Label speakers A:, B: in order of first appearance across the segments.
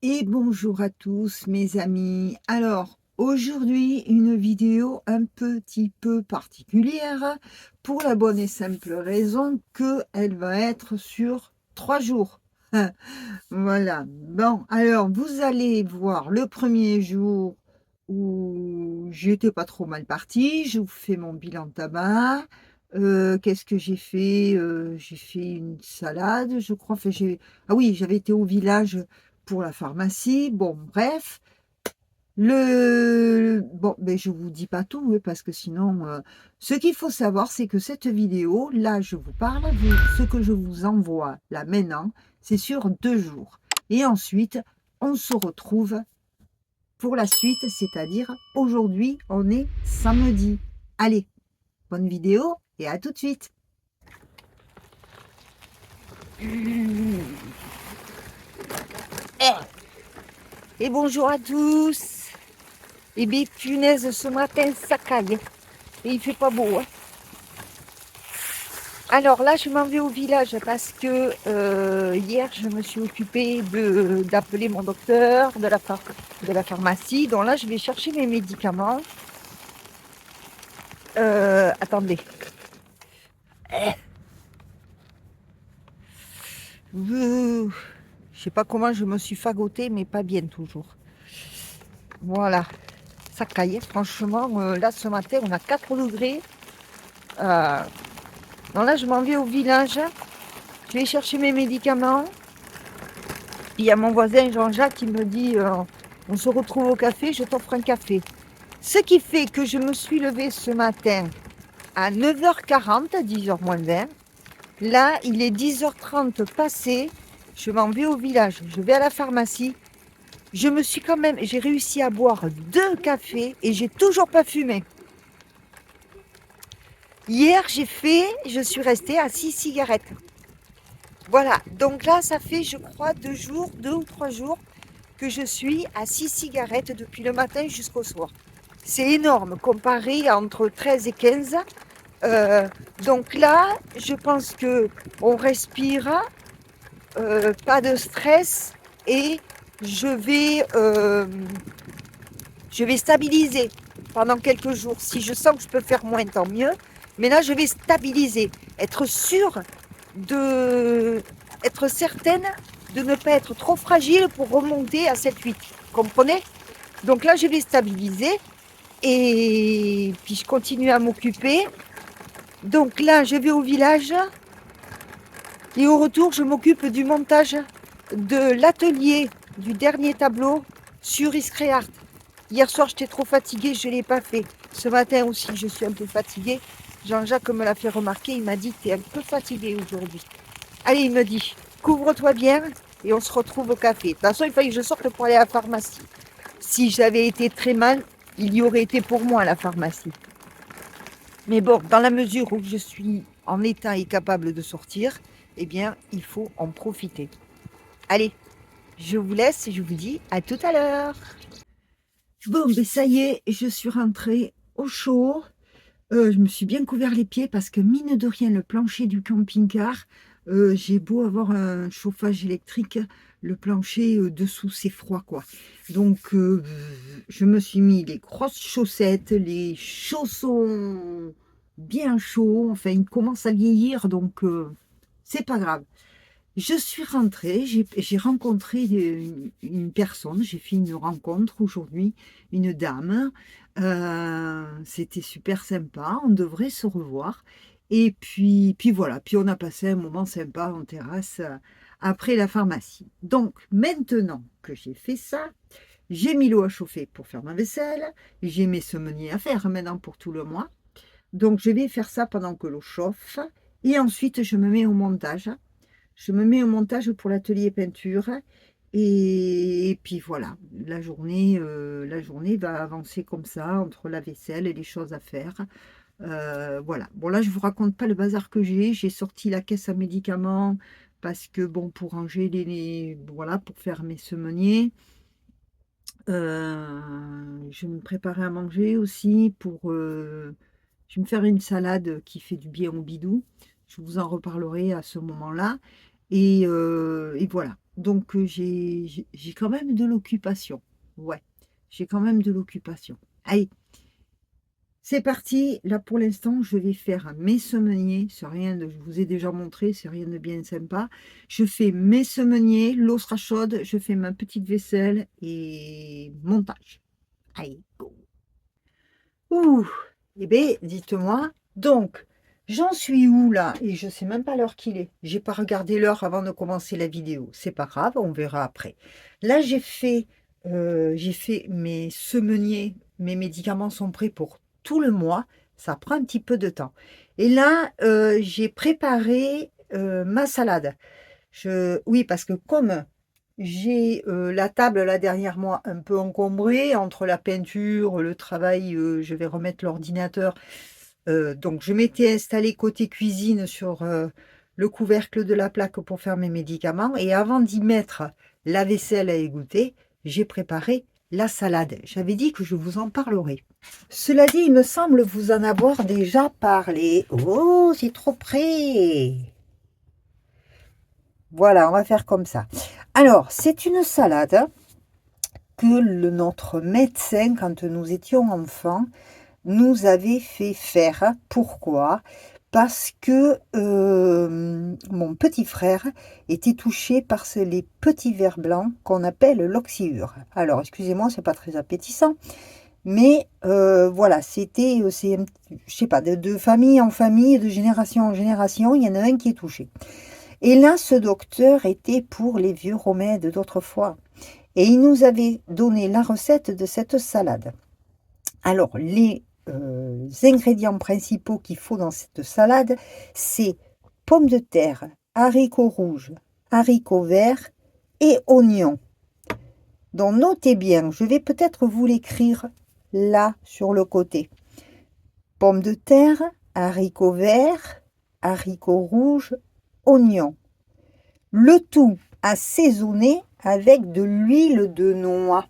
A: Et bonjour à tous mes amis. Alors aujourd'hui une vidéo un petit peu particulière pour la bonne et simple raison que elle va être sur 3 jours. Voilà. Bon, alors vous allez voir le premier jour où j'étais pas trop mal partie. Je vous fais mon bilan tabac. Qu'est-ce que j'ai fait? J'ai fait une salade, je crois. Enfin, ah oui, j'avais été au village pour la pharmacie. Bon, bref. Bon, mais je vous dis pas tout, parce que sinon, ce qu'il faut savoir, c'est que cette vidéo, là, je vous parle, ce que je vous envoie là maintenant, c'est sur 2 jours. Et ensuite, on se retrouve pour la suite, c'est-à-dire aujourd'hui, on est samedi. Allez, bonne vidéo et à tout de suite. Et bonjour à tous. Et bien, punaise, ce matin, ça caille. Et il fait pas beau, hein. Alors là, je m'en vais au village parce que hier, je me suis occupée d'appeler mon docteur de la pharmacie. Donc là, je vais chercher mes médicaments. Attendez. Je sais pas comment je me suis fagotée, mais pas bien toujours. Voilà, ça caille. Franchement, là, ce matin, on a 4 degrés. Donc là, je m'en vais au village. Je vais chercher mes médicaments. Il y a mon voisin Jean-Jacques qui me dit on se retrouve au café, je t'offre un café. Ce qui fait que je me suis levée ce matin à 9h40, 10h moins 20. Là, il est 10h30 passé. Je m'en vais au village, je vais à la pharmacie. J'ai réussi à boire 2 cafés et j'ai toujours pas fumé. Hier, je suis restée à 6 cigarettes. Voilà, donc là, ça fait, je crois, 2 ou 3 jours que je suis à 6 cigarettes depuis le matin jusqu'au soir. C'est énorme comparé à entre 13 et 15. Donc là, je pense que on respire, pas de stress et je vais, euh, je vais stabiliser pendant quelques jours. Si je sens que je peux faire moins, tant mieux. Mais là, je vais stabiliser, être sûre de, être certaine de ne pas être trop fragile pour remonter à 7-8. Comprenez? Donc là, je vais stabiliser et puis je continue à m'occuper. Donc là, je vais au village et au retour, je m'occupe du montage de l'atelier du dernier tableau sur Iscréart. Hier soir, j'étais trop fatiguée, je ne l'ai pas fait. Ce matin aussi, je suis un peu fatiguée. Jean-Jacques me l'a fait remarquer, il m'a dit que tu es un peu fatiguée aujourd'hui. Allez, il me dit, couvre-toi bien et on se retrouve au café. De toute façon, il fallait que je sorte pour aller à la pharmacie. Si j'avais été très mal, il y aurait été pour moi à la pharmacie. Mais bon, dans la mesure où je suis en état et capable de sortir, eh bien, il faut en profiter. Allez, je vous laisse et je vous dis à tout à l'heure. Bon, ben ça y est, je suis rentrée au chaud. Je me suis bien couvert les pieds parce que mine de rien, le plancher du camping-car, j'ai beau avoir un chauffage électrique, le plancher dessous c'est froid quoi. Donc je me suis mis les grosses chaussettes, les chaussons bien chauds. Enfin, ils commencent à vieillir donc c'est pas grave. Je suis rentrée, j'ai rencontré une personne, j'ai fait une rencontre aujourd'hui, une dame. C'était super sympa, on devrait se revoir. Et puis voilà, puis on a passé un moment sympa en terrasse après la pharmacie. Donc maintenant que j'ai fait ça, j'ai mis l'eau à chauffer pour faire ma vaisselle, j'ai mes semeniers à faire maintenant pour tout le mois. Donc je vais faire ça pendant que l'eau chauffe et ensuite je me mets au montage. Je me mets au montage pour l'atelier peinture et puis voilà, la journée va avancer comme ça entre la vaisselle et les choses à faire. Voilà. Bon là, je vous raconte pas le bazar que j'ai sorti la caisse à médicaments parce que bon, pour ranger voilà, pour faire mes semeniers. Je vais me préparer à manger aussi je vais me faire une salade qui fait du bien au bidou. Je vous en reparlerai à ce moment-là. Et voilà. Donc, j'ai quand même de l'occupation. Ouais, j'ai quand même de l'occupation. Allez, c'est parti. Là, pour l'instant, je vais faire mes semeniers. C'est rien de, je vous ai déjà montré, c'est rien de bien sympa. Je fais mes semeniers, l'eau sera chaude, je fais ma petite vaisselle et montage. Allez, go. Ouh, eh bien, dites-moi. Donc, j'en suis où là? Et je sais même pas l'heure qu'il est. J'ai pas regardé l'heure avant de commencer la vidéo. C'est pas grave, on verra après. Là, j'ai fait mes semeniers. Mes médicaments sont prêts pour tout le mois. Ça prend un petit peu de temps. Et là, j'ai préparé ma salade. Oui, parce que comme j'ai la table là derrière moi un peu encombrée entre la peinture, le travail, je vais remettre l'ordinateur. Donc je m'étais installée côté cuisine sur le couvercle de la plaque pour faire mes médicaments. Et avant d'y mettre la vaisselle à égoutter, j'ai préparé la salade. J'avais dit que je vous en parlerai. Cela dit, il me semble vous en avoir déjà parlé. Oh, c'est trop près! Voilà, on va faire comme ça. Alors, c'est une salade que notre médecin, quand nous étions enfants, nous avait fait faire. Pourquoi? Parce que mon petit frère était touché par les petits vers blancs qu'on appelle l'oxyure. Alors, excusez-moi, c'est pas très appétissant, mais voilà, je sais pas, de famille en famille, de génération en génération, il y en a un qui est touché. Et là, ce docteur était pour les vieux remèdes d'autrefois. Et il nous avait donné la recette de cette salade. Alors, les ingrédients principaux qu'il faut dans cette salade, c'est pommes de terre, haricots rouges, haricots verts et oignons. Donc, notez bien, je vais peut-être vous l'écrire là sur le côté. Pommes de terre, haricots verts, haricots rouges, oignons. Le tout assaisonné avec de l'huile de noix.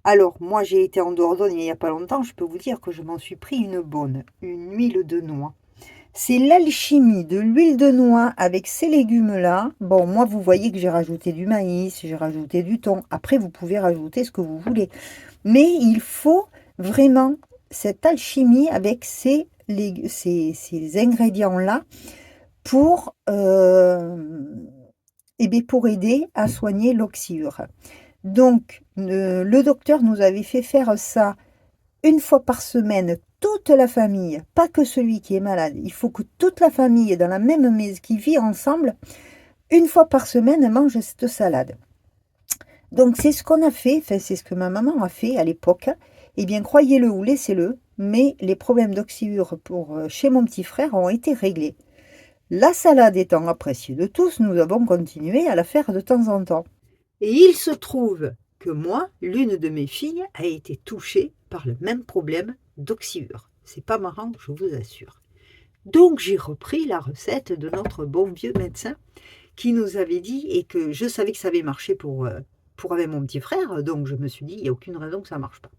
A: Alors, moi, j'ai été en Dordogne il n'y a pas longtemps, je peux vous dire que je m'en suis pris une bonne, une huile de noix. C'est l'alchimie de l'huile de noix avec ces légumes-là. Bon, moi, vous voyez que j'ai rajouté du maïs, j'ai rajouté du thon. Après, vous pouvez rajouter ce que vous voulez. Mais il faut vraiment cette alchimie avec ces ingrédients-là pour, pour aider à soigner l'oxyure. Donc, le docteur nous avait fait faire ça une fois par semaine, toute la famille, pas que celui qui est malade. Il faut que toute la famille, dans la même maison, qui vit ensemble, une fois par semaine, mange cette salade. Donc, c'est ce qu'on a fait, enfin, c'est ce que ma maman a fait à l'époque. Eh bien, croyez-le ou laissez-le, mais les problèmes d'oxyure chez mon petit frère ont été réglés. La salade étant appréciée de tous, nous avons continué à la faire de temps en temps. Et il se trouve que moi, l'une de mes filles a été touchée par le même problème d'oxyure. C'est pas marrant, je vous assure. Donc j'ai repris la recette de notre bon vieux médecin qui nous avait dit, et que je savais que ça avait marché pour avec mon petit frère, donc je me suis dit, il n'y a aucune raison que ça ne marche pas.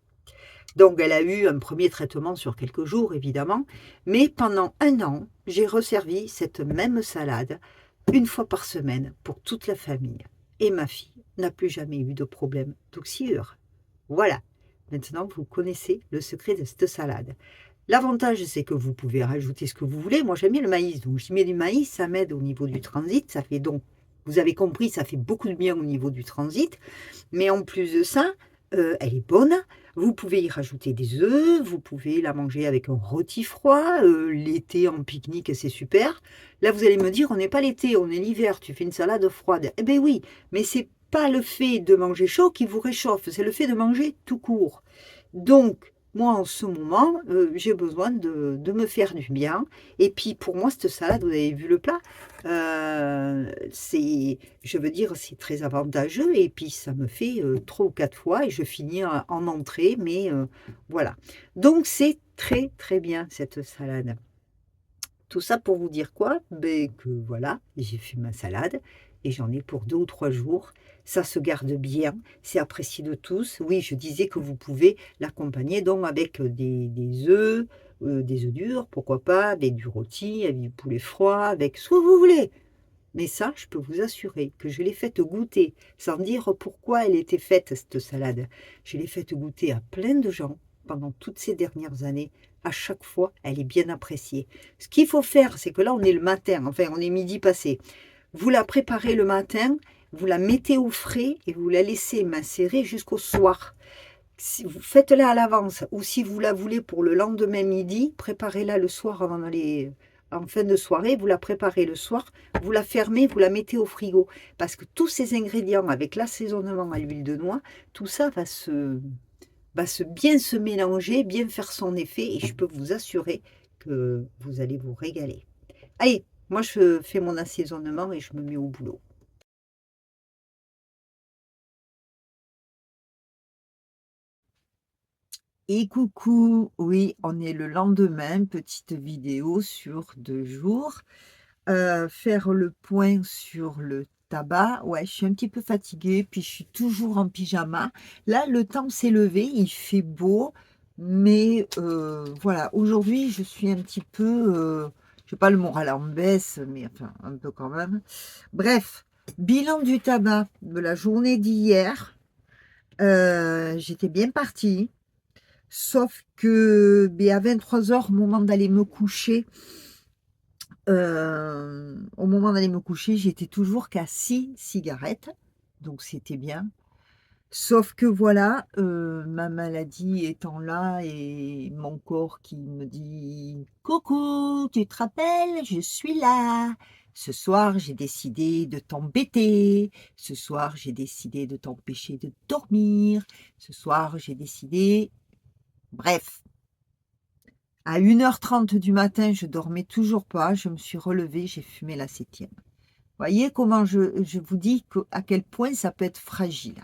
A: Donc elle a eu un premier traitement sur quelques jours, évidemment, mais pendant 1 an, j'ai resservi cette même salade une fois par semaine pour toute la famille. Et ma fille n'a plus jamais eu de problème d'oxyure. Voilà, maintenant vous connaissez le secret de cette salade. L'avantage, c'est que vous pouvez rajouter ce que vous voulez. Moi, j'aime bien le maïs, donc j'y mets du maïs, ça m'aide au niveau du transit. Ça fait donc, vous avez compris, ça fait beaucoup de bien au niveau du transit. Mais en plus de ça, elle est bonne. Vous pouvez y rajouter des œufs, vous pouvez la manger avec un rôti froid. L'été en pique-nique, c'est super. Là, vous allez me dire, on n'est pas l'été, on est l'hiver, tu fais une salade froide. Eh bien oui, mais c'est pas le fait de manger chaud qui vous réchauffe, c'est le fait de manger tout court. Donc, moi, en ce moment, j'ai besoin de me faire du bien. Et puis, pour moi, cette salade, vous avez vu le plat, je veux dire, c'est très avantageux. Et puis, ça me fait 3 ou 4 fois et je finis en entrée. Mais voilà. Donc, c'est très, très bien, cette salade. Tout ça pour vous dire quoi? Ben, que voilà, j'ai fait ma salade et j'en ai pour 2 ou 3 jours. Ça se garde bien, c'est apprécié de tous. Oui, je disais que vous pouvez l'accompagner donc avec des œufs durs, pourquoi pas, avec du rôti, avec du poulet froid, avec ce que vous voulez.
B: Mais ça, je peux vous assurer que je l'ai faite goûter, sans dire pourquoi elle était faite, cette salade. Je l'ai faite goûter à plein de gens pendant toutes ces dernières années. À chaque fois, elle est bien appréciée. Ce qu'il faut faire, c'est que là, on est le matin, enfin, on est midi passé. Vous la préparez le matin, vous la mettez au frais et vous la laissez macérer jusqu'au soir. Si vous faites-la à l'avance ou si vous la voulez pour le lendemain midi, préparez-la le soir avant d'aller en fin de soirée, vous la préparez le soir, vous la fermez, vous la mettez au frigo parce que tous ces ingrédients avec l'assaisonnement à l'huile de noix, tout ça va bien se mélanger, bien faire son effet et je peux vous assurer que vous allez vous régaler. Allez, moi je fais mon assaisonnement et je me mets au boulot. Et coucou, oui, on est le lendemain, petite vidéo sur 2 jours. Faire le point sur le tabac. Ouais, je suis un petit peu fatiguée, puis je suis toujours en pyjama. Là, le temps s'est levé, il fait beau, mais voilà, aujourd'hui, je suis un petit peu, je sais pas, le moral en baisse, mais enfin, un peu quand même. Bref, bilan du tabac de la journée d'hier. J'étais bien partie. Sauf que à 23 h, au moment d'aller me coucher, j'étais toujours qu'à 6 cigarettes, donc c'était bien. Sauf que voilà, ma maladie étant là et mon corps qui me dit: «Coucou, tu te rappelles, je suis là. Ce soir, j'ai décidé de t'embêter. Ce soir, j'ai décidé de t'empêcher de dormir. Ce soir, j'ai décidé...» Bref. À 1h30 du matin, je dormais toujours pas. Je me suis relevée, j'ai fumé la 7e. Voyez comment je vous dis à quel point ça peut être fragile.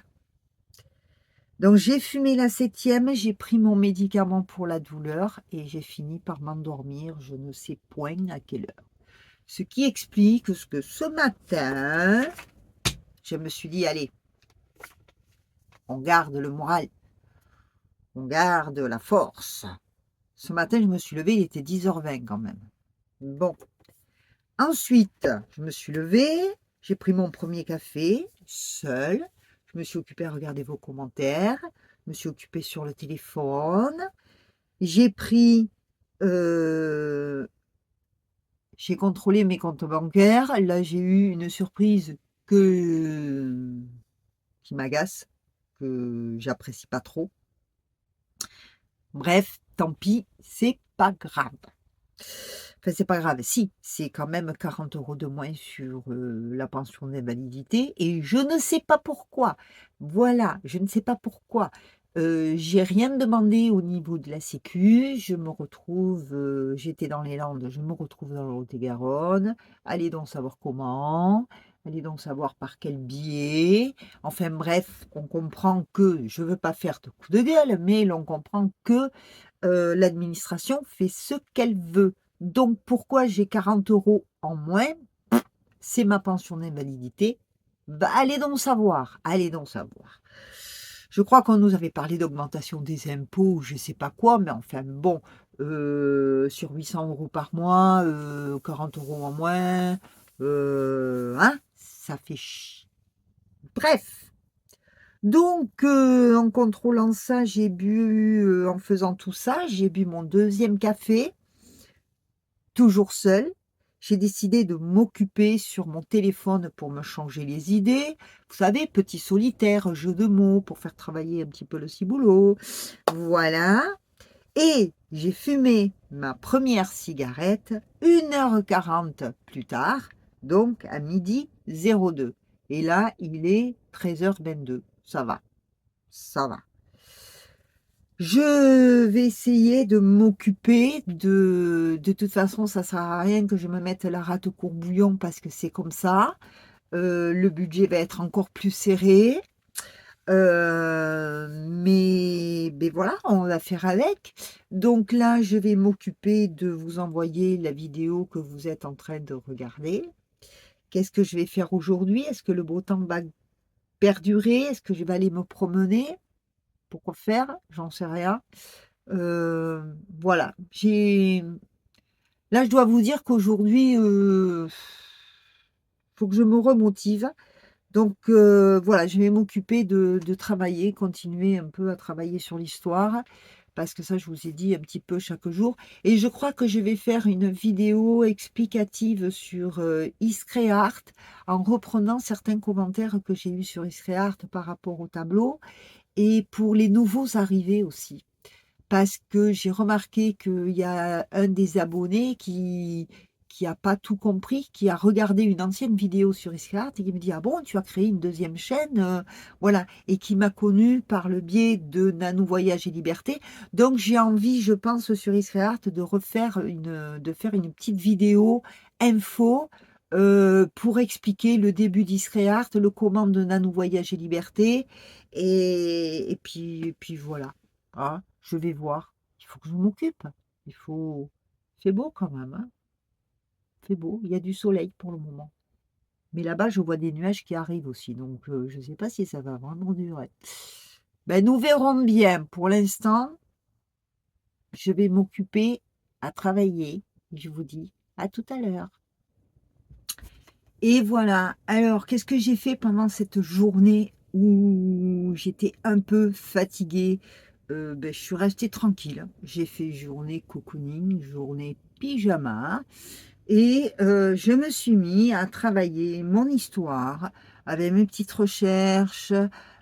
B: Donc j'ai fumé la 7e, j'ai pris mon médicament pour la douleur et j'ai fini par m'endormir, je ne sais point à quelle heure. Ce qui explique que ce matin, je me suis dit, allez, on garde le moral, on garde la force. Ce matin, je me suis levée, il était 10h20 quand même. Bon. Ensuite, je me suis levée, j'ai pris mon premier café, seule. Je me suis occupée à regarder vos commentaires. Je me suis occupée sur le téléphone. J'ai pris... j'ai contrôlé mes comptes bancaires. Là, j'ai eu une surprise qui m'agace, que j'apprécie pas trop. Bref, tant pis, c'est pas grave. Enfin, c'est pas grave. Si, c'est quand même 40 € de moins sur la pension d'invalidité et je ne sais pas pourquoi. Voilà, je ne sais pas pourquoi. J'ai rien demandé au niveau de la sécu. Je me retrouve, j'étais dans les Landes, je me retrouve dans le Lot-et-Garonne. Allez donc savoir comment. Allez donc savoir par quel biais. Enfin bref, on comprend que, je veux pas faire de coup de gueule, mais l'on comprend que l'administration fait ce qu'elle veut. Donc, pourquoi j'ai 40 € en moins? C'est ma pension d'invalidité. Bah, allez donc savoir. Allez donc savoir. Je crois qu'on nous avait parlé d'augmentation des impôts, je ne sais pas quoi, mais enfin bon, sur 800 € par mois, 40 € en moins, hein, ça fait Bref. Donc, en contrôlant ça, j'ai bu, en faisant tout ça, j'ai bu mon 2e café, toujours seule. J'ai décidé de m'occuper sur mon téléphone pour me changer les idées. Vous savez, petit solitaire, jeu de mots pour faire travailler un petit peu le ciboulot. Voilà. Et j'ai fumé ma première cigarette 1h40 plus tard, donc à 12h02. Et là, il est 13h22. Ça va. Ça va. Je vais essayer de m'occuper de toute façon, ça sert à rien que je me mette la rate au courbouillon parce que c'est comme ça. Le budget va être encore plus serré. Mais voilà, on va faire avec. Donc là, je vais m'occuper de vous envoyer la vidéo que vous êtes en train de regarder. Qu'est-ce que je vais faire aujourd'hui? Est-ce que le beau temps va perdurer? Est-ce que je vais aller me promener? Pourquoi faire? J'en sais rien. Voilà. Là, je dois vous dire qu'aujourd'hui, faut que je me remotive. Donc voilà, je vais m'occuper de travailler, continuer un peu à travailler sur l'histoire, parce que ça, je vous ai dit un petit peu chaque jour. Et je crois que je vais faire une vidéo explicative sur Iscreart, en reprenant certains commentaires que j'ai eus sur Iscreart par rapport au tableau, et pour les nouveaux arrivés aussi. Parce que j'ai remarqué qu'il y a un des abonnés qui a pas tout compris, qui a regardé une ancienne vidéo sur Iscart et qui me dit: «Ah bon, tu as créé une deuxième chaîne?» Voilà, et qui m'a connue par le biais de Nanou Voyage et Liberté. Donc j'ai envie, je pense, sur Iscart de faire une petite vidéo info, pour expliquer le début d'Iscart, le comment de Nanou Voyage et Liberté, et puis voilà. Ah, je vais voir. Il faut que je m'occupe. Il faut. C'est beau quand même, hein. C'est beau. Il y a du soleil pour le moment. Mais là-bas, je vois des nuages qui arrivent aussi. Donc, je ne sais pas si ça va vraiment durer. Ben, nous verrons bien. Pour l'instant, je vais m'occuper à travailler. Je vous dis à tout à l'heure. Et voilà. Alors, qu'est-ce que j'ai fait pendant cette journée où j'étais un peu fatiguée? Ben, je suis restée tranquille. J'ai fait journée cocooning, journée pyjama. Et je me suis mis à travailler mon histoire avec mes petites recherches,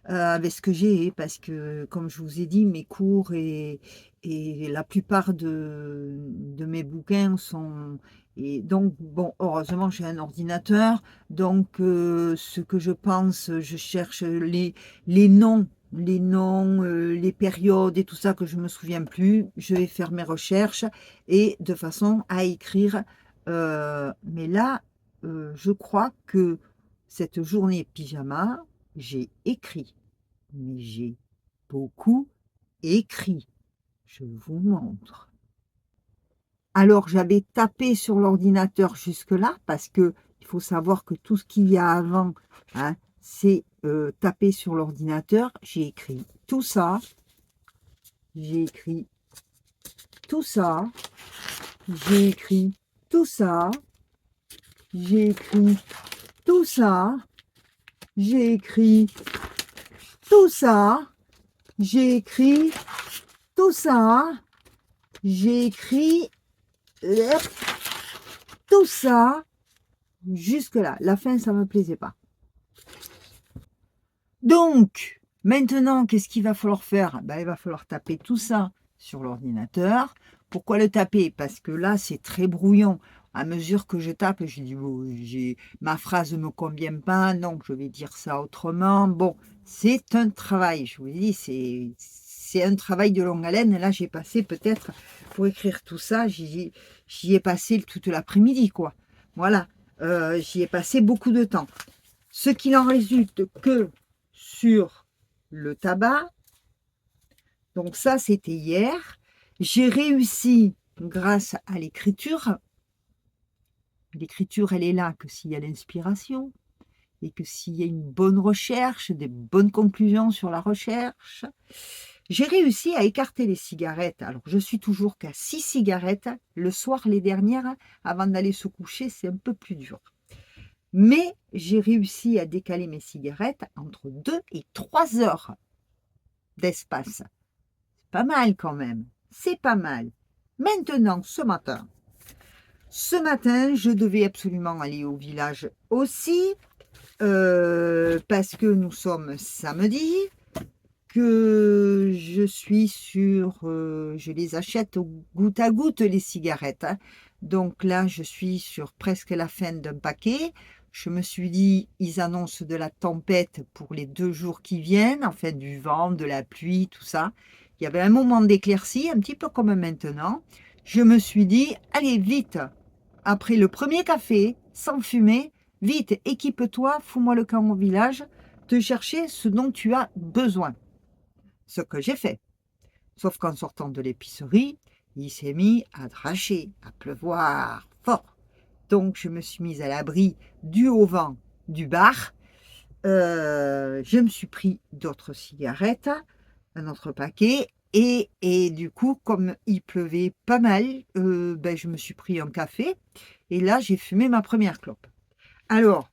B: avec ce que j'ai, parce que, comme je vous ai dit, mes cours et la plupart de mes bouquins sont... Et donc, bon, heureusement, j'ai un ordinateur. Donc, ce que je pense, je cherche les noms, les périodes et tout ça que je me souviens plus. Je vais faire mes recherches et de façon à écrire. Mais là, je crois que cette journée pyjama, j'ai écrit. Mais j'ai beaucoup écrit. Je vous montre. Alors, j'avais tapé sur l'ordinateur jusque-là, parce que il faut savoir que tout ce qu'il y a avant, hein, c'est taper sur l'ordinateur. J'ai écrit tout ça. J'ai écrit tout ça. J'ai écrit tout ça. J'ai écrit tout ça. J'ai écrit tout ça. J'ai écrit tout ça. J'ai écrit tout ça. Jusque-là. La fin, ça me plaisait pas. Donc, maintenant, qu'est-ce qu'il va falloir faire? Ben, il va falloir taper tout ça sur l'ordinateur. Pourquoi le taper? Parce que là, c'est très brouillon. À mesure que je tape, je dis, oh, ma phrase ne me convient pas, donc je vais dire ça autrement. Bon, c'est un travail, je vous dis, c'est un travail de longue haleine. Là, j'ai passé peut-être, pour écrire tout ça, j'y ai passé toute l'après-midi, quoi. Voilà, j'y ai passé beaucoup de temps. Ce qu'il en résulte que sur le tabac, donc ça, c'était hier. J'ai réussi grâce à l'écriture. L'écriture, elle est là que s'il y a l'inspiration et que s'il y a une bonne recherche, des bonnes conclusions sur la recherche. J'ai réussi à écarter les cigarettes. Alors, je suis toujours qu'à 6 cigarettes. Le soir, les dernières, avant d'aller se coucher, c'est un peu plus dur. Mais j'ai réussi à décaler mes cigarettes entre 2 et 3 heures d'espace. C'est pas mal quand même. C'est pas mal. Maintenant, ce matin, je devais absolument aller au village aussi, parce que nous sommes samedi, que je suis sur... je les achète au goutte à goutte, les cigarettes. Hein. Donc là, je suis sur presque la fin d'un paquet. Je me suis dit, ils annoncent de la tempête pour les 2 jours qui viennent, en fait, du vent, de la pluie, tout ça. Il y avait un moment d'éclaircie, un petit peu comme maintenant. Je me suis dit, allez, vite, après le premier café, sans fumer, vite, équipe-toi, fous-moi le camp au village, te chercher ce dont tu as besoin. Ce que j'ai fait. Sauf qu'en sortant de l'épicerie, il s'est mis à dracher, à pleuvoir fort. Donc, je me suis mise à l'abri du haut vent du bar. Je me suis pris d'autres cigarettes, un autre paquet. Et du coup, comme il pleuvait pas mal, je me suis pris un café. Et là, j'ai fumé ma première clope. Alors,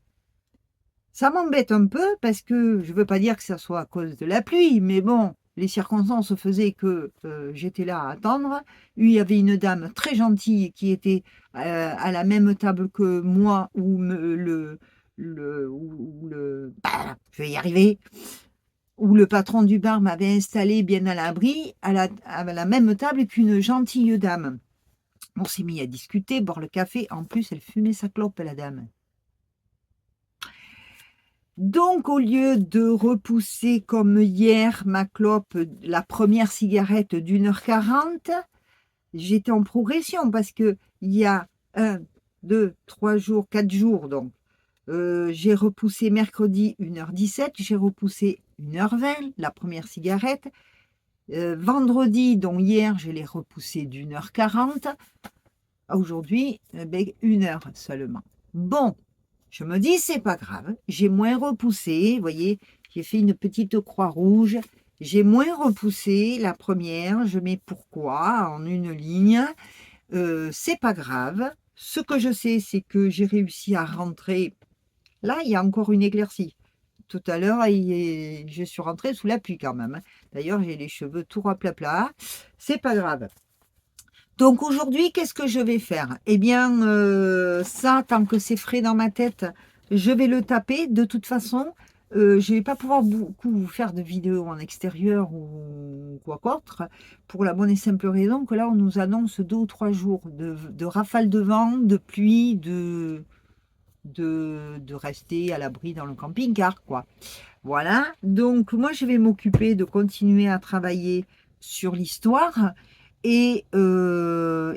B: Ça m'embête un peu parce que je veux pas dire que ça soit à cause de la pluie, mais bon, les circonstances faisaient que j'étais là à attendre. Il y avait une dame très gentille qui était à la même table que moi où je vais y arriver, où le patron du bar m'avait installé bien à l'abri, à la même table qu'une gentille dame. On s'est mis à discuter, boire le café. En plus, elle fumait sa clope, la dame. Donc, au lieu de repousser comme hier ma clope, la première cigarette d'1h40, j'étais en progression parce que il y a 1, 2, 3 jours, 4 jours, donc j'ai repoussé mercredi 1h17, j'ai repoussé 1h20, la première cigarette. Vendredi, donc hier, je l'ai repoussé d'1h40. Aujourd'hui, 1h seulement. Bon, je me dis, c'est pas grave, j'ai moins repoussé, vous voyez, j'ai fait une petite croix rouge, j'ai moins repoussé la première, je mets pourquoi en une ligne, c'est pas grave. Ce que je sais, c'est que j'ai réussi à rentrer, là, il y a encore une éclaircie. Tout à l'heure, je suis rentrée sous la pluie quand même, hein. D'ailleurs, j'ai les cheveux tout raplapla, c'est pas grave. Donc aujourd'hui, qu'est-ce que je vais faire? Eh bien, ça, tant que c'est frais dans ma tête, je vais le taper. De toute façon, je ne vais pas pouvoir beaucoup vous faire de vidéos en extérieur ou quoi qu'autre, pour la bonne et simple raison que là, on nous annonce 2 ou 3 jours de rafales de vent, de pluie, de rester à l'abri dans le camping-car, quoi. Voilà, donc moi, je vais m'occuper de continuer à travailler sur l'histoire. Et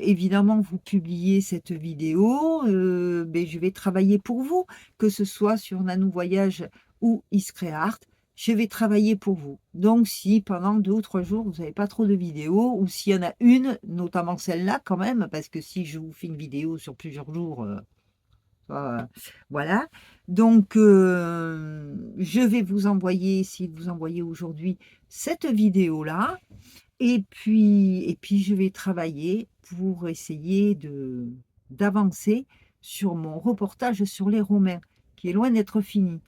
B: évidemment, vous publiez cette vidéo, je vais travailler pour vous, que ce soit sur Nanou Voyage ou Iscreart, je vais travailler pour vous. Donc, si pendant 2 ou 3 jours, vous n'avez pas trop de vidéos, ou s'il y en a une, notamment celle-là quand même, parce que si je vous fais une vidéo sur plusieurs jours, voilà. Donc, je vais vous envoyer, essayer de vous envoyer aujourd'hui cette vidéo-là. Et puis, je vais travailler pour essayer d'avancer sur mon reportage sur les Romains, qui est loin d'être fini.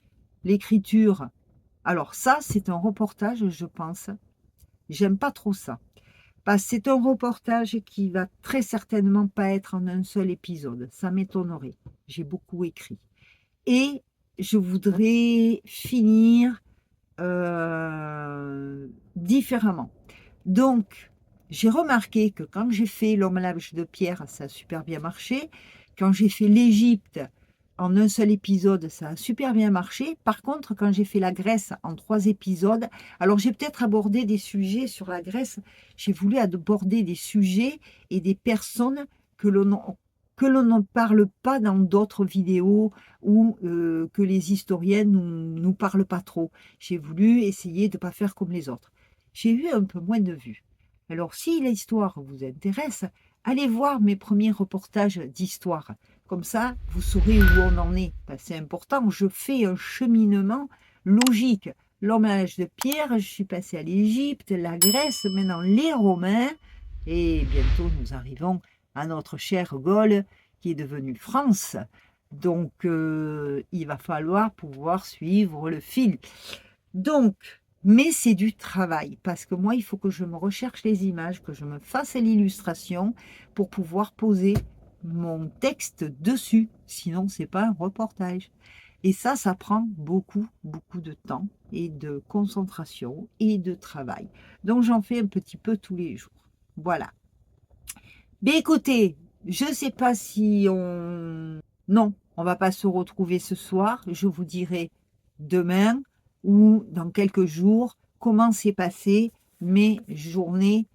B: L'écriture, alors ça, c'est un reportage, je pense. J'aime pas trop ça. Parce que c'est un reportage qui va très certainement pas être en un seul épisode. Ça m'étonnerait. J'ai beaucoup écrit. Et je voudrais finir différemment. Donc, j'ai remarqué que quand j'ai fait l'homme à l'âge de pierre, ça a super bien marché. Quand j'ai fait l'Égypte en un seul épisode, ça a super bien marché. Par contre, quand j'ai fait la Grèce en 3 épisodes, alors j'ai peut-être abordé des sujets sur la Grèce, j'ai voulu aborder des sujets et des personnes que l'on ne parle pas dans d'autres vidéos ou que les historiens nous parlent pas trop. J'ai voulu essayer de ne pas faire comme les autres. J'ai eu un peu moins de vues. Alors, si l'histoire vous intéresse, allez voir mes premiers reportages d'histoire. Comme ça, vous saurez où on en est. C'est important, je fais un cheminement logique. L'homme à l'âge de pierre, je suis passée à l'Égypte, la Grèce, maintenant les Romains. Et bientôt, nous arrivons à notre chère Gaule, qui est devenue France. Donc, il va falloir pouvoir suivre le fil. Donc, mais c'est du travail, parce que moi, il faut que je me recherche les images, que je me fasse l'illustration pour pouvoir poser mon texte dessus. Sinon, c'est pas un reportage. Et ça prend beaucoup, beaucoup de temps et de concentration et de travail. Donc, j'en fais un petit peu tous les jours. Voilà. Mais écoutez, je ne sais pas si on... Non, on va pas se retrouver ce soir. Je vous dirai demain ou dans quelques jours comment s'est passé mes journées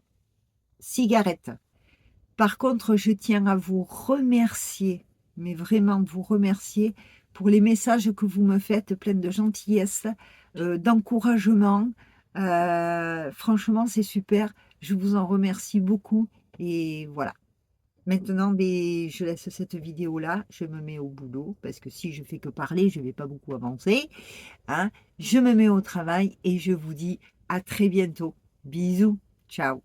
B: cigarettes. Par contre, je tiens à vous remercier, mais vraiment vous remercier pour les messages que vous me faites, pleins de gentillesse, d'encouragement. Franchement, c'est super. Je vous en remercie beaucoup. Et voilà. Maintenant, je laisse cette vidéo-là, je me mets au boulot, parce que si je fais que parler, je ne vais pas beaucoup avancer, hein. Je me mets au travail et je vous dis à très bientôt. Bisous, ciao.